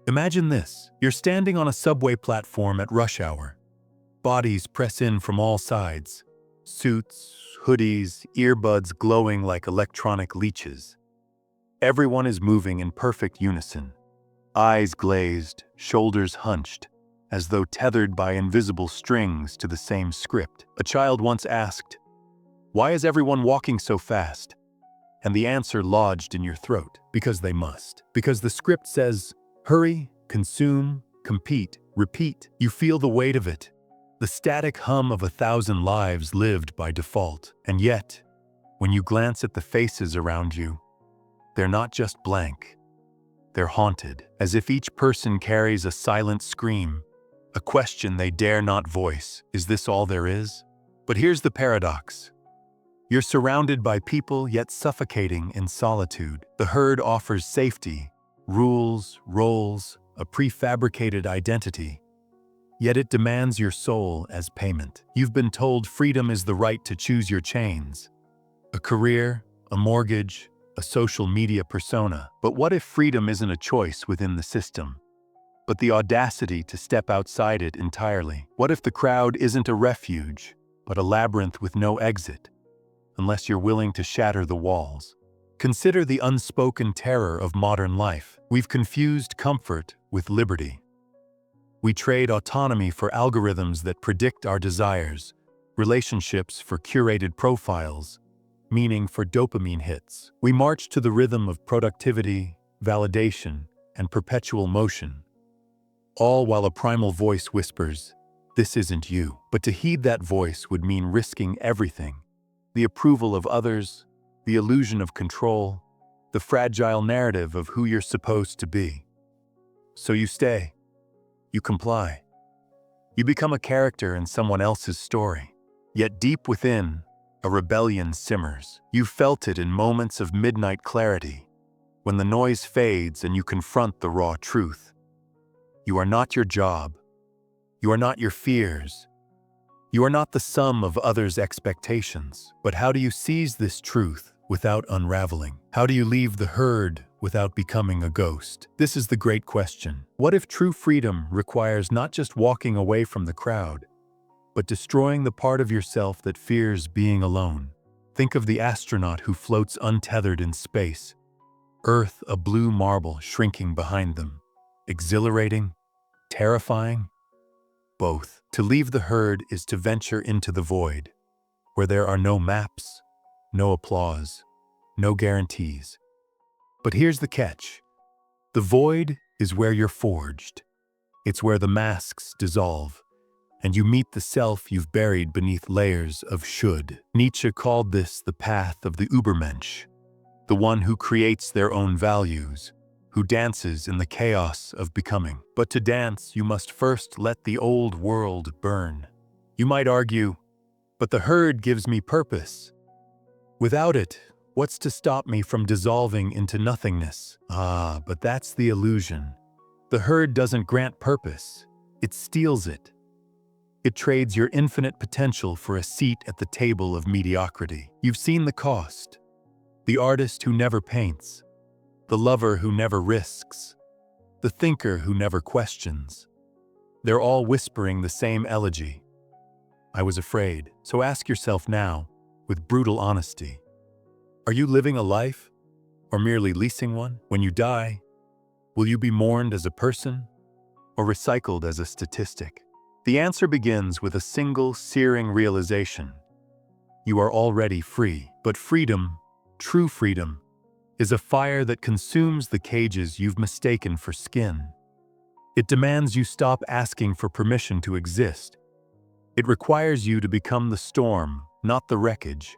Imagine this. You're standing on a subway platform at rush hour. Bodies press in from all sides. Suits, hoodies, earbuds glowing like electronic leeches. Everyone is moving in perfect unison. Eyes glazed, shoulders hunched, as though tethered by invisible strings to the same script. A child once asked, "Why is everyone walking so fast?" And the answer lodged in your throat. Because they must. Because the script says, hurry, consume, compete, repeat. You feel the weight of it. The static hum of 1,000 lives lived by default. And yet, when you glance at the faces around you, they're not just blank. They're haunted, as if each person carries a silent scream, a question they dare not voice. Is this all there is? But here's the paradox. You're surrounded by people yet suffocating in solitude. The herd offers safety, rules, roles, a prefabricated identity. Yet it demands your soul as payment. You've been told freedom is the right to choose your chains. A career, a mortgage, a social media persona. But what if freedom isn't a choice within the system, but the audacity to step outside it entirely? What if the crowd isn't a refuge, but a labyrinth with no exit, unless you're willing to shatter the walls? Consider the unspoken terror of modern life. We've confused comfort with liberty. We trade autonomy for algorithms that predict our desires, relationships for curated profiles, meaning for dopamine hits. We march to the rhythm of productivity, validation, and perpetual motion, all while a primal voice whispers, "This isn't you." But to heed that voice would mean risking everything: the approval of others, the illusion of control, the fragile narrative of who you're supposed to be. So you stay. You comply. You become a character in someone else's story. Yet deep within, a rebellion simmers. You felt it in moments of midnight clarity, when the noise fades and you confront the raw truth. You are not your job. You are not your fears. You are not the sum of others' expectations. But how do you seize this truth without unraveling? How do you leave the herd without becoming a ghost? This is the great question. What if true freedom requires not just walking away from the crowd, but destroying the part of yourself that fears being alone? Think of the astronaut who floats untethered in space, Earth a blue marble shrinking behind them. Exhilarating? Terrifying? Both. To leave the herd is to venture into the void, where there are no maps, no applause, no guarantees. But here's the catch. The void is where you're forged. It's where the masks dissolve, and you meet the self you've buried beneath layers of should. Nietzsche called this the path of the Übermensch, the one who creates their own values, who dances in the chaos of becoming. But to dance, you must first let the old world burn. You might argue, but the herd gives me purpose. Without it, what's to stop me from dissolving into nothingness? But that's the illusion. The herd doesn't grant purpose, it steals it. It trades your infinite potential for a seat at the table of mediocrity. You've seen the cost. The artist who never paints, the lover who never risks, the thinker who never questions. They're all whispering the same elegy. I was afraid. So ask yourself now, with brutal honesty, are you living a life, or merely leasing one? When you die, will you be mourned as a person, or recycled as a statistic? The answer begins with a single searing realization. You are already free, but freedom, true freedom, is a fire that consumes the cages you've mistaken for skin. It demands you stop asking for permission to exist. It requires you to become the storm, not the wreckage.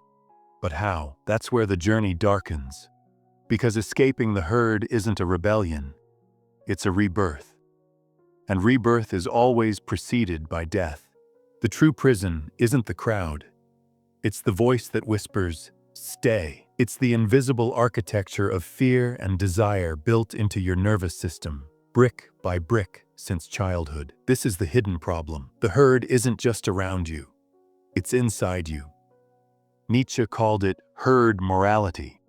But how? That's where the journey darkens. Because escaping the herd isn't a rebellion, it's a rebirth. And rebirth is always preceded by death. The true prison isn't the crowd. It's the voice that whispers, "Stay." It's the invisible architecture of fear and desire built into your nervous system, brick by brick, since childhood. This is the hidden problem. The herd isn't just around you. It's inside you. Nietzsche called it herd morality,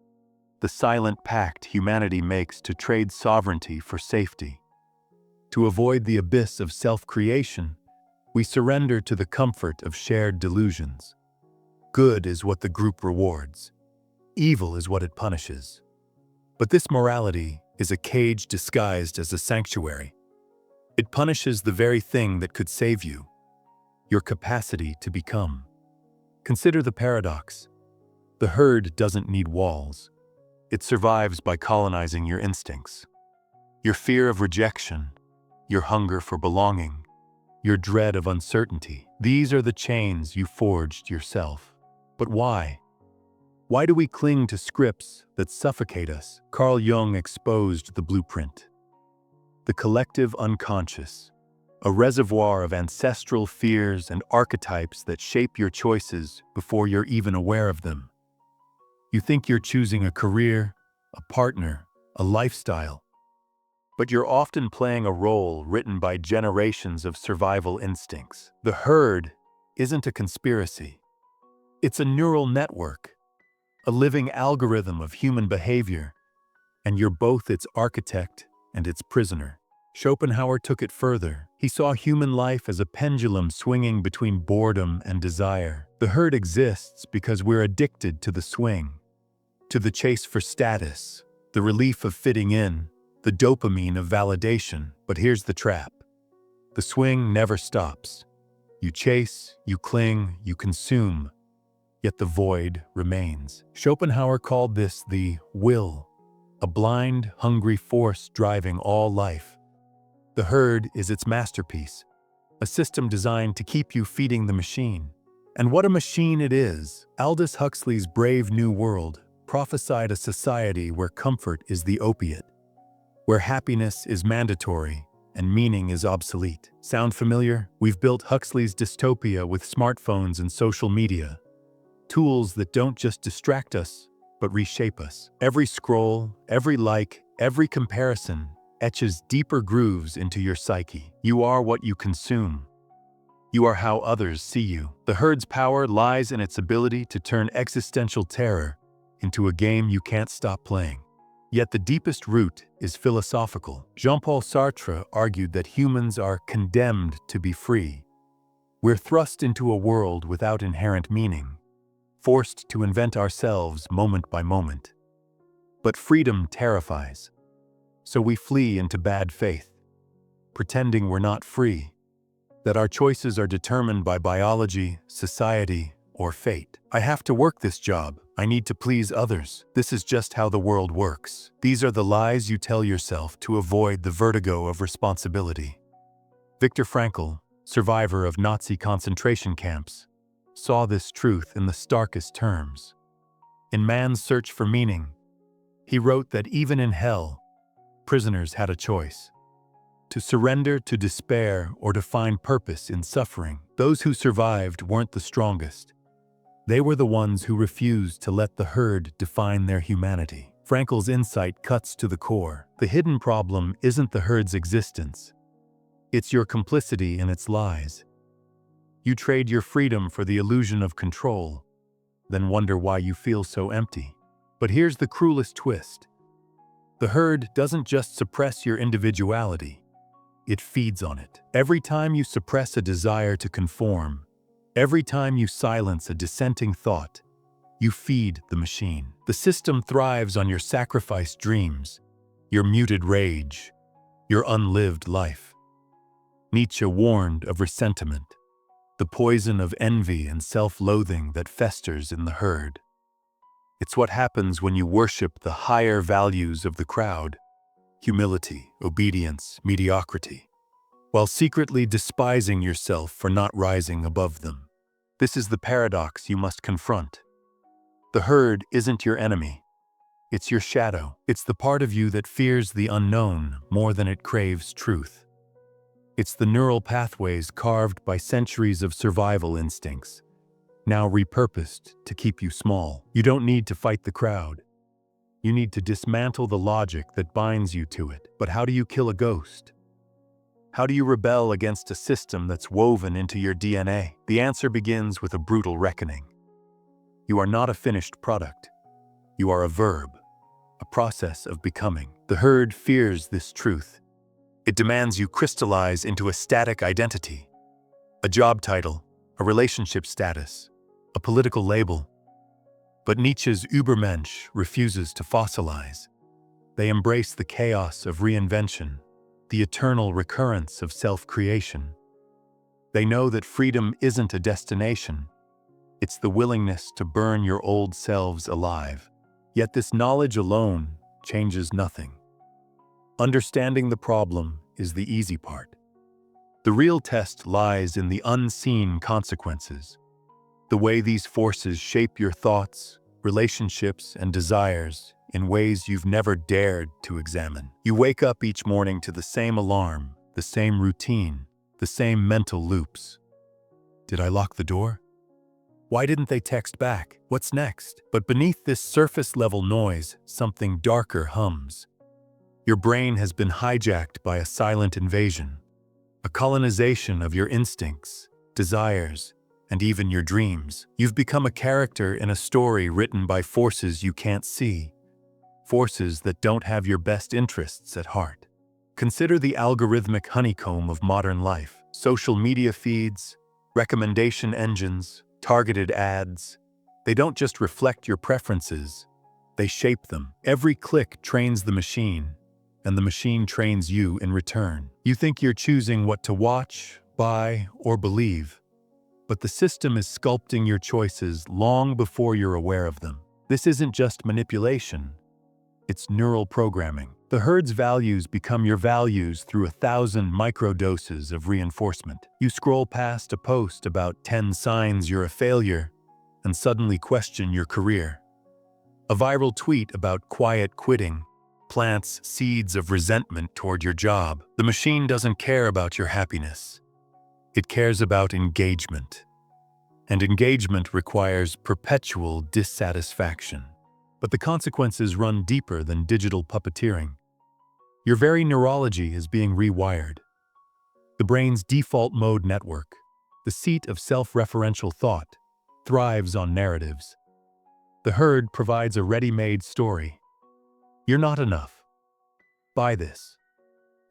the silent pact humanity makes to trade sovereignty for safety. To avoid the abyss of self-creation, we surrender to the comfort of shared delusions. Good is what the group rewards. Evil is what it punishes. But this morality is a cage disguised as a sanctuary. It punishes the very thing that could save you, your capacity to become. Consider the paradox. The herd doesn't need walls. It survives by colonizing your instincts. Your fear of rejection, your hunger for belonging, your dread of uncertainty. These are the chains you forged yourself. But why? Why do we cling to scripts that suffocate us? Carl Jung exposed the blueprint. The collective unconscious, a reservoir of ancestral fears and archetypes that shape your choices before you're even aware of them. You think you're choosing a career, a partner, a lifestyle, but you're often playing a role written by generations of survival instincts. The herd isn't a conspiracy. It's a neural network, a living algorithm of human behavior, and you're both its architect and its prisoner. Schopenhauer took it further. He saw human life as a pendulum swinging between boredom and desire. The herd exists because we're addicted to the swing, to the chase for status, the relief of fitting in, the dopamine of validation. But here's the trap. The swing never stops. You chase, you cling, you consume, yet the void remains. Schopenhauer called this the will, a blind, hungry force driving all life. The herd is its masterpiece, a system designed to keep you feeding the machine. And what a machine it is! Aldous Huxley's Brave New World prophesied a society where comfort is the opiate, where happiness is mandatory and meaning is obsolete. Sound familiar? We've built Huxley's dystopia with smartphones and social media, tools that don't just distract us, but reshape us. Every scroll, every like, every comparison etches deeper grooves into your psyche. You are what you consume. You are how others see you. The herd's power lies in its ability to turn existential terror into a game you can't stop playing. Yet the deepest root is philosophical. Jean-Paul Sartre argued that humans are condemned to be free. We're thrust into a world without inherent meaning, forced to invent ourselves moment by moment. But freedom terrifies, so we flee into bad faith, pretending we're not free, that our choices are determined by biology, society, or fate. I have to work this job. I need to please others. This is just how the world works. These are the lies you tell yourself to avoid the vertigo of responsibility. Viktor Frankl, survivor of Nazi concentration camps, saw this truth in the starkest terms. In Man's Search for Meaning, he wrote that even in hell, prisoners had a choice: to surrender to despair or to find purpose in suffering. Those who survived weren't the strongest. They were the ones who refused to let the herd define their humanity. Frankl's insight cuts to the core. The hidden problem isn't the herd's existence. It's your complicity in its lies. You trade your freedom for the illusion of control, then wonder why you feel so empty. But here's the cruelest twist. The herd doesn't just suppress your individuality. It feeds on it. Every time you suppress a desire to conform, every time you silence a dissenting thought, you feed the machine. The system thrives on your sacrificed dreams, your muted rage, your unlived life. Nietzsche warned of resentment, the poison of envy and self-loathing that festers in the herd. It's what happens when you worship the higher values of the crowd: humility, obedience, mediocrity, while secretly despising yourself for not rising above them. This is the paradox you must confront. The herd isn't your enemy. It's your shadow. It's the part of you that fears the unknown more than it craves truth. It's the neural pathways carved by centuries of survival instincts, now repurposed to keep you small. You don't need to fight the crowd. You need to dismantle the logic that binds you to it. But how do you kill a ghost? How do you rebel against a system that's woven into your DNA? The answer begins with a brutal reckoning. You are not a finished product. You are a verb, a process of becoming. The herd fears this truth. It demands you crystallize into a static identity, a job title, a relationship status, a political label. But Nietzsche's Übermensch refuses to fossilize. They embrace the chaos of reinvention, the eternal recurrence of self-creation. They know that freedom isn't a destination. It's the willingness to burn your old selves alive. Yet this knowledge alone changes nothing. Understanding the problem is the easy part. The real test lies in the unseen consequences, the way these forces shape your thoughts, relationships, and desires in ways you've never dared to examine. You wake up each morning to the same alarm, the same routine, the same mental loops. Did I lock the door? Why didn't they text back? What's next? But beneath this surface-level noise, something darker hums. Your brain has been hijacked by a silent invasion, a colonization of your instincts, desires, and even your dreams. You've become a character in a story written by forces you can't see, forces that don't have your best interests at heart. Consider the algorithmic honeycomb of modern life. Social media feeds, recommendation engines, targeted ads. They don't just reflect your preferences, they shape them. Every click trains the machine, and the machine trains you in return. You think you're choosing what to watch, buy, or believe, but the system is sculpting your choices long before you're aware of them. This isn't just manipulation, it's neural programming. The herd's values become your values through 1,000 microdoses of reinforcement. You scroll past a post about 10 signs you're a failure and suddenly question your career. A viral tweet about quiet quitting plants seeds of resentment toward your job. The machine doesn't care about your happiness. It cares about engagement. And engagement requires perpetual dissatisfaction. But the consequences run deeper than digital puppeteering. Your very neurology is being rewired. The brain's default mode network, the seat of self-referential thought, thrives on narratives. The herd provides a ready-made story. You're not enough. Buy this.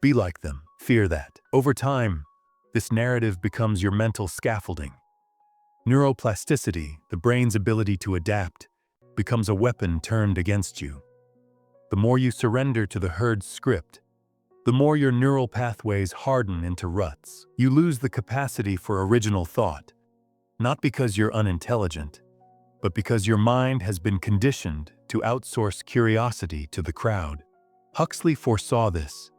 Be like them. Fear that. Over time, this narrative becomes your mental scaffolding. Neuroplasticity, the brain's ability to adapt, becomes a weapon turned against you. The more you surrender to the herd's script, the more your neural pathways harden into ruts. You lose the capacity for original thought, not because you're unintelligent, but because your mind has been conditioned to outsource curiosity to the crowd. Huxley foresaw this.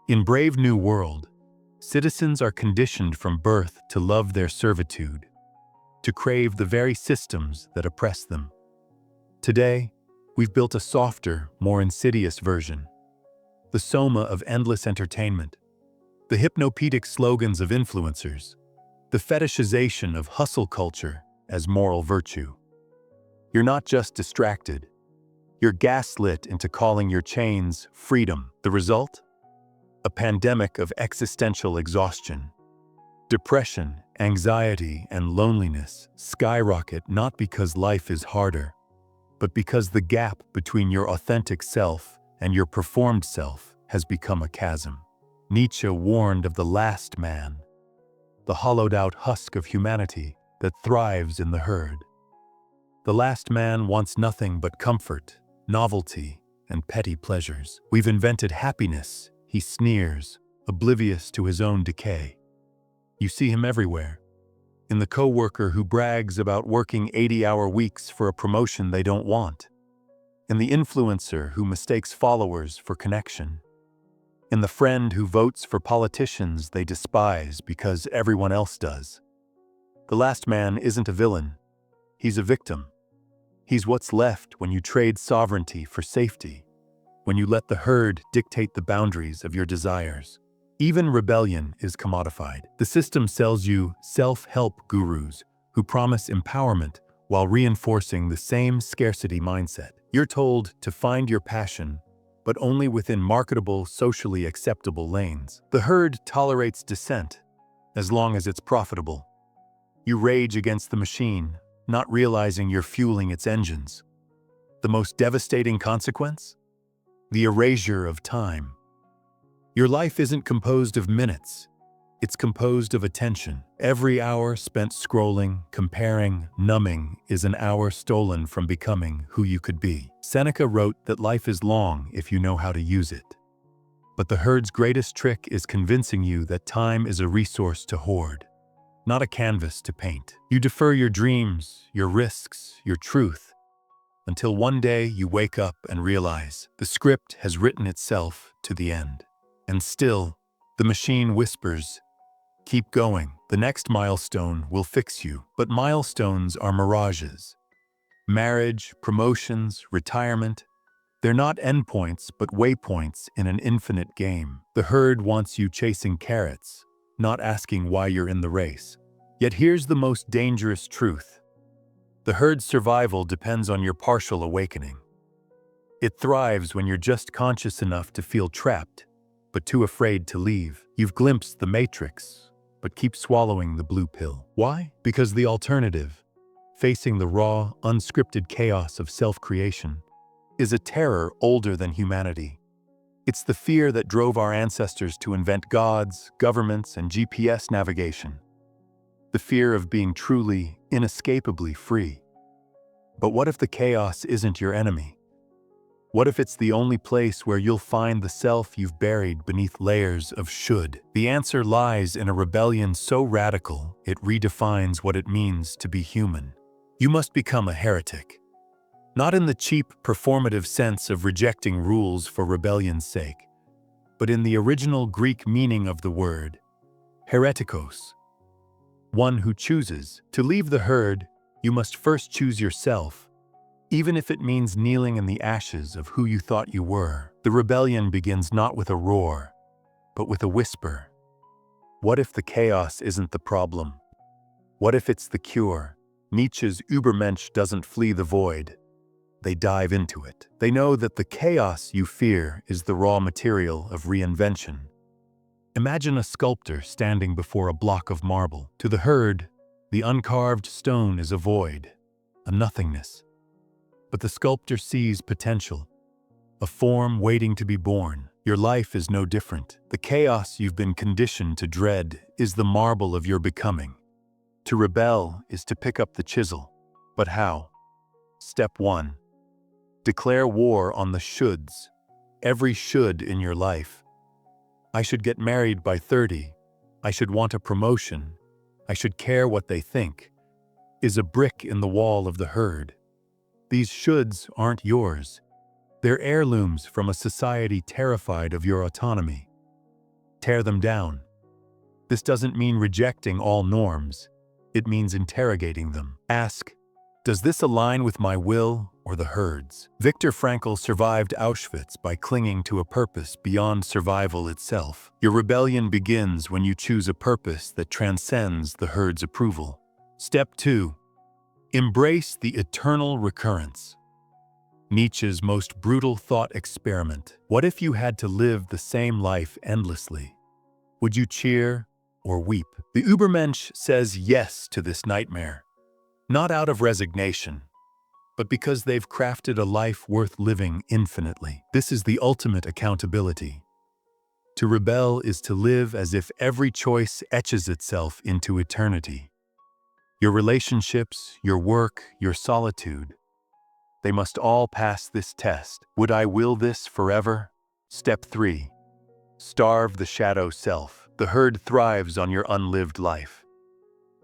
In Brave New World, citizens are conditioned from birth to love their servitude, to crave the very systems that oppress them. Today, we've built a softer, more insidious version. The soma of endless entertainment, the hypnopedic slogans of influencers, the fetishization of hustle culture as moral virtue. You're not just distracted. You're gaslit into calling your chains freedom. The result? A pandemic of existential exhaustion. Depression, anxiety, and loneliness skyrocket not because life is harder, but because the gap between your authentic self and your performed self has become a chasm. Nietzsche warned of the last man, the hollowed-out husk of humanity that thrives in the herd. The last man wants nothing but comfort, novelty, and petty pleasures. We've invented happiness, he sneers, oblivious to his own decay. You see him everywhere. In the coworker who brags about working 80-hour weeks for a promotion they don't want. In the influencer who mistakes followers for connection. In the friend who votes for politicians they despise because everyone else does. The last man isn't a villain. He's a victim. He's what's left when you trade sovereignty for safety, when you let the herd dictate the boundaries of your desires. Even rebellion is commodified. The system sells you self-help gurus who promise empowerment while reinforcing the same scarcity mindset. You're told to find your passion, but only within marketable, socially acceptable lanes. The herd tolerates dissent as long as it's profitable. You rage against the machine, not realizing you're fueling its engines. The most devastating consequence? The erasure of time. Your life isn't composed of minutes. It's composed of attention. Every hour spent scrolling, comparing, numbing is an hour stolen from becoming who you could be. Seneca wrote that life is long if you know how to use it. But the herd's greatest trick is convincing you that time is a resource to hoard, not a canvas to paint. You defer your dreams, your risks, your truth, until one day you wake up and realize the script has written itself to the end. And still, the machine whispers, "Keep going. The next milestone will fix you." But milestones are mirages. Marriage, promotions, retirement, they're not endpoints but waypoints in an infinite game. The herd wants you chasing carrots, not asking why you're in the race. Yet here's the most dangerous truth. The herd's survival depends on your partial awakening. It thrives when you're just conscious enough to feel trapped, but too afraid to leave. You've glimpsed the matrix, but keep swallowing the blue pill. Why? Because the alternative, facing the raw, unscripted chaos of self-creation, is a terror older than humanity. It's the fear that drove our ancestors to invent gods, governments, and GPS navigation. The fear of being truly, inescapably free. But what if the chaos isn't your enemy? What if it's the only place where you'll find the self you've buried beneath layers of should? The answer lies in a rebellion so radical it redefines what it means to be human. You must become a heretic. Not in the cheap, performative sense of rejecting rules for rebellion's sake, but in the original Greek meaning of the word, heretikos. One who chooses. To leave the herd, you must first choose yourself, even if it means kneeling in the ashes of who you thought you were. The rebellion begins not with a roar, but with a whisper. What if the chaos isn't the problem? What if it's the cure? Nietzsche's Übermensch doesn't flee the void. They dive into it. They know that the chaos you fear is the raw material of reinvention. Imagine a sculptor standing before a block of marble. To the herd, the uncarved stone is a void, a nothingness. But the sculptor sees potential, a form waiting to be born. Your life is no different. The chaos you've been conditioned to dread is the marble of your becoming. To rebel is to pick up the chisel. But how? Step 1. Declare war on the shoulds, every should in your life. I should get married by 30. I should want a promotion. I should care what they think, is a brick in the wall of the herd. These shoulds aren't yours. They're heirlooms from a society terrified of your autonomy. Tear them down. This doesn't mean rejecting all norms. It means interrogating them. Ask, does this align with my will or the herd's? Viktor Frankl survived Auschwitz by clinging to a purpose beyond survival itself. Your rebellion begins when you choose a purpose that transcends the herd's approval. Step 2. Embrace the eternal recurrence. Nietzsche's most brutal thought experiment. What if you had to live the same life endlessly? Would you cheer or weep? The Übermensch says yes to this nightmare, not out of resignation, but because they've crafted a life worth living infinitely. This is the ultimate accountability. To rebel is to live as if every choice etches itself into eternity. Your relationships, your work, your solitude, they must all pass this test. Would I will this forever? Step 3. Starve the shadow self. The herd thrives on your unlived life.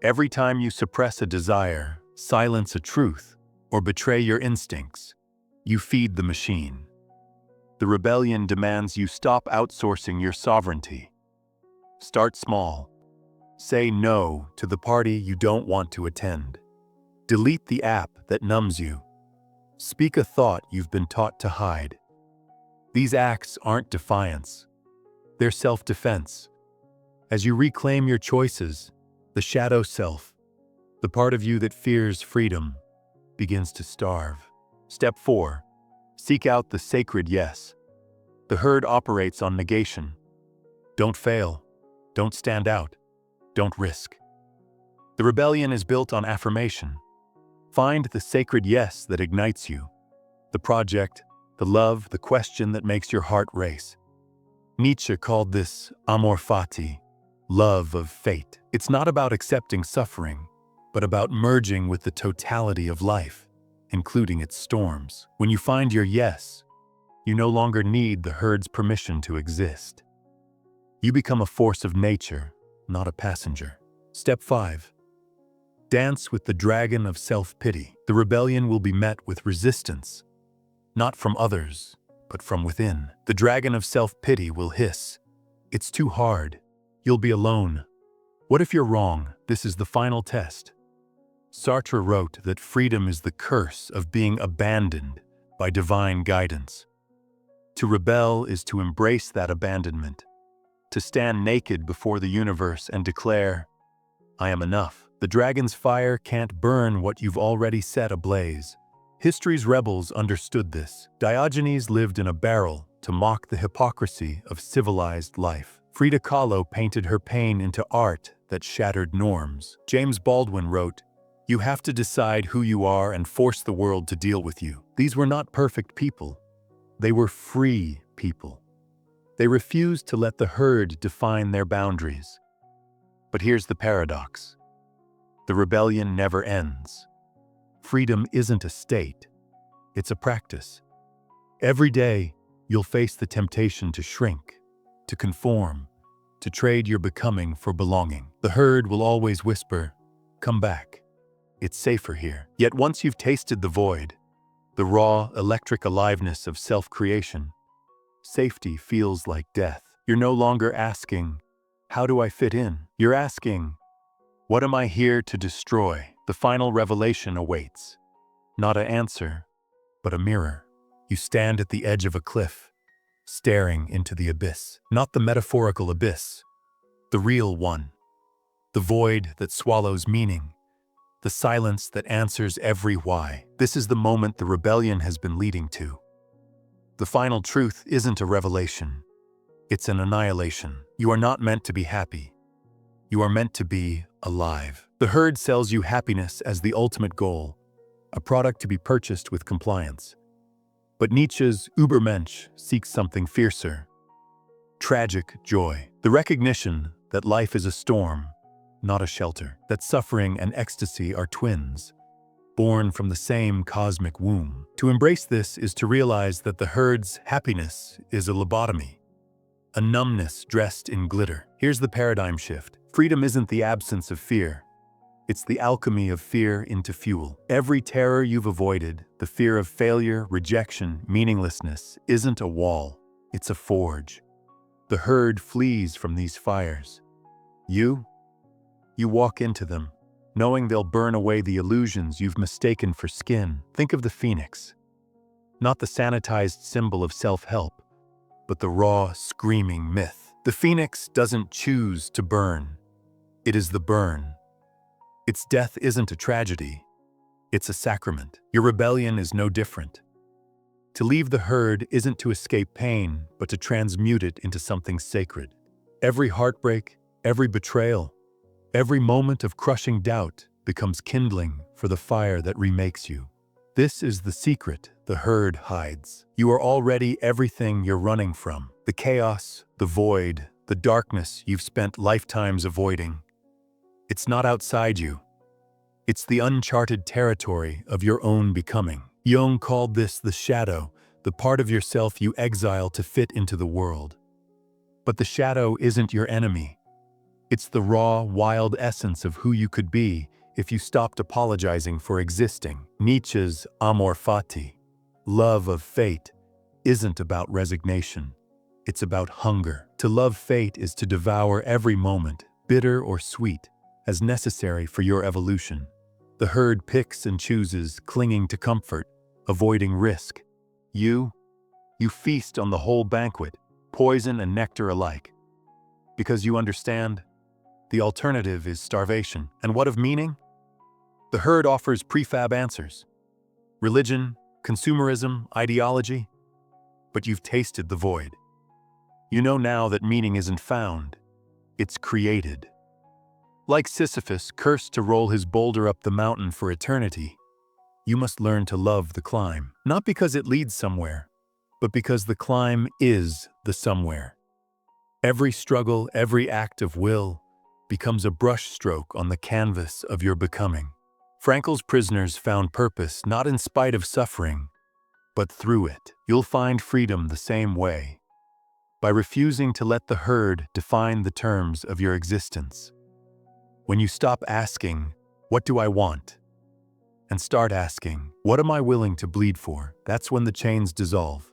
Every time you suppress a desire, silence a truth, or betray your instincts, you feed the machine. The rebellion demands you stop outsourcing your sovereignty. Start small. Say no to the party you don't want to attend. Delete the app that numbs you. Speak a thought you've been taught to hide. These acts aren't defiance. They're self-defense. As you reclaim your choices, the shadow self, the part of you that fears freedom, begins to starve. Step 4. Seek out the sacred yes. The herd operates on negation. Don't fail. Don't stand out. Don't risk. The rebellion is built on affirmation. Find the sacred yes that ignites you. The project, the love, the question that makes your heart race. Nietzsche called this amor fati, love of fate. It's not about accepting suffering, but about merging with the totality of life, including its storms. When you find your yes, you no longer need the herd's permission to exist. You become a force of nature, not a passenger. Step 5. Dance with the dragon of self-pity. The rebellion will be met with resistance, not from others, but from within. The dragon of self-pity will hiss. It's too hard. You'll be alone. What if you're wrong? This is the final test. Sartre wrote that freedom is the curse of being abandoned by divine guidance. To rebel is to embrace that abandonment, to stand naked before the universe and declare, I am enough. The dragon's fire can't burn what you've already set ablaze. History's rebels understood this. Diogenes lived in a barrel to mock the hypocrisy of civilized life. Frida Kahlo painted her pain into art that shattered norms. James Baldwin wrote, You have to decide who you are and force the world to deal with you. These were not perfect people. They were free people. They refused to let the herd define their boundaries. But here's the paradox. The rebellion never ends. Freedom isn't a state. It's a practice. Every day, you'll face the temptation to shrink, to conform, to trade your becoming for belonging. The herd will always whisper, Come back. It's safer here. Yet once you've tasted the void, the raw, electric aliveness of self-creation, safety feels like death. You're no longer asking, How do I fit in? You're asking, What am I here to destroy? The final revelation awaits. Not an answer, but a mirror. You stand at the edge of a cliff, staring into the abyss. Not the metaphorical abyss, the real one. The void that swallows meaning. The silence that answers every why. This is the moment the rebellion has been leading to. The final truth isn't a revelation. It's an annihilation. You are not meant to be happy. You are meant to be alive. The herd sells you happiness as the ultimate goal, a product to be purchased with compliance. But Nietzsche's Übermensch seeks something fiercer. Tragic joy. The recognition that life is a storm, not a shelter. That suffering and ecstasy are twins, born from the same cosmic womb. To embrace this is to realize that the herd's happiness is a lobotomy, a numbness dressed in glitter. Here's the paradigm shift. Freedom isn't the absence of fear. It's the alchemy of fear into fuel. Every terror you've avoided, the fear of failure, rejection, meaninglessness, isn't a wall. It's a forge. The herd flees from these fires. You walk into them, knowing they'll burn away the illusions you've mistaken for skin. Think of the phoenix. Not the sanitized symbol of self-help, but the raw, screaming myth. The phoenix doesn't choose to burn. It is the burn. Its death isn't a tragedy. It's a sacrament. Your rebellion is no different. To leave the herd isn't to escape pain, but to transmute it into something sacred. Every heartbreak, every betrayal, every moment of crushing doubt becomes kindling for the fire that remakes you. This is the secret the herd hides. You are already everything you're running from. The chaos, the void, the darkness you've spent lifetimes avoiding. It's not outside you. It's the uncharted territory of your own becoming. Jung called this the shadow, the part of yourself you exile to fit into the world. But the shadow isn't your enemy. It's the raw, wild essence of who you could be if you stopped apologizing for existing. Nietzsche's amor fati, love of fate, isn't about resignation. It's about hunger. To love fate is to devour every moment, bitter or sweet, as necessary for your evolution. The herd picks and chooses, clinging to comfort, avoiding risk. You feast on the whole banquet, poison and nectar alike. Because you understand, the alternative is starvation. And what of meaning? The herd offers prefab answers. Religion, consumerism, ideology. But you've tasted the void. You know now that meaning isn't found, it's created. Like Sisyphus, cursed to roll his boulder up the mountain for eternity, you must learn to love the climb. Not because it leads somewhere, but because the climb is the somewhere. Every struggle, every act of will becomes a brushstroke on the canvas of your becoming. Frankl's prisoners found purpose not in spite of suffering, but through it. You'll find freedom the same way, by refusing to let the herd define the terms of your existence. When you stop asking, "What do I want?" and start asking, "What am I willing to bleed for?" that's when the chains dissolve.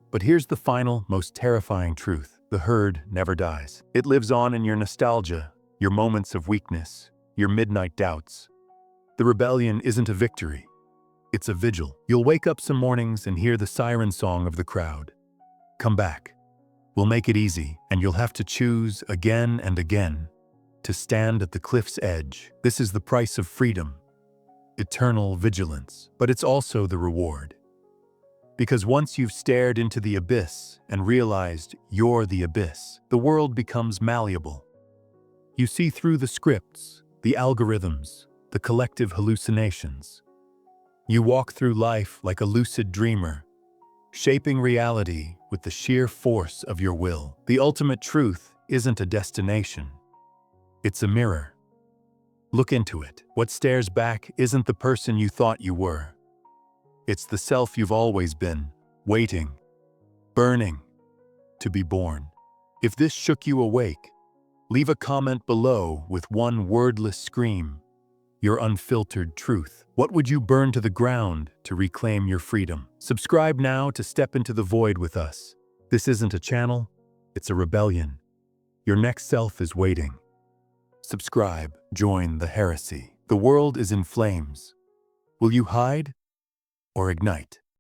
But here's the final, most terrifying truth. The herd never dies. It lives on in your nostalgia, your moments of weakness, your midnight doubts. The rebellion isn't a victory. It's a vigil. You'll wake up some mornings and hear the siren song of the crowd. Come back. We'll make it easy, and you'll have to choose again and again to stand at the cliff's edge. This is the price of freedom, eternal vigilance. But it's also the reward. Because once you've stared into the abyss and realized you're the abyss, the world becomes malleable. You see through the scripts, the algorithms, the collective hallucinations. You walk through life like a lucid dreamer, shaping reality with the sheer force of your will. The ultimate truth isn't a destination. It's a mirror. Look into it. What stares back isn't the person you thought you were. It's the self you've always been, waiting, burning, to be born. If this shook you awake, leave a comment below with one wordless scream, your unfiltered truth. What would you burn to the ground to reclaim your freedom? Subscribe now to step into the void with us. This isn't a channel, it's a rebellion. Your next self is waiting. Subscribe, join the heresy. The world is in flames. Will you hide or ignite?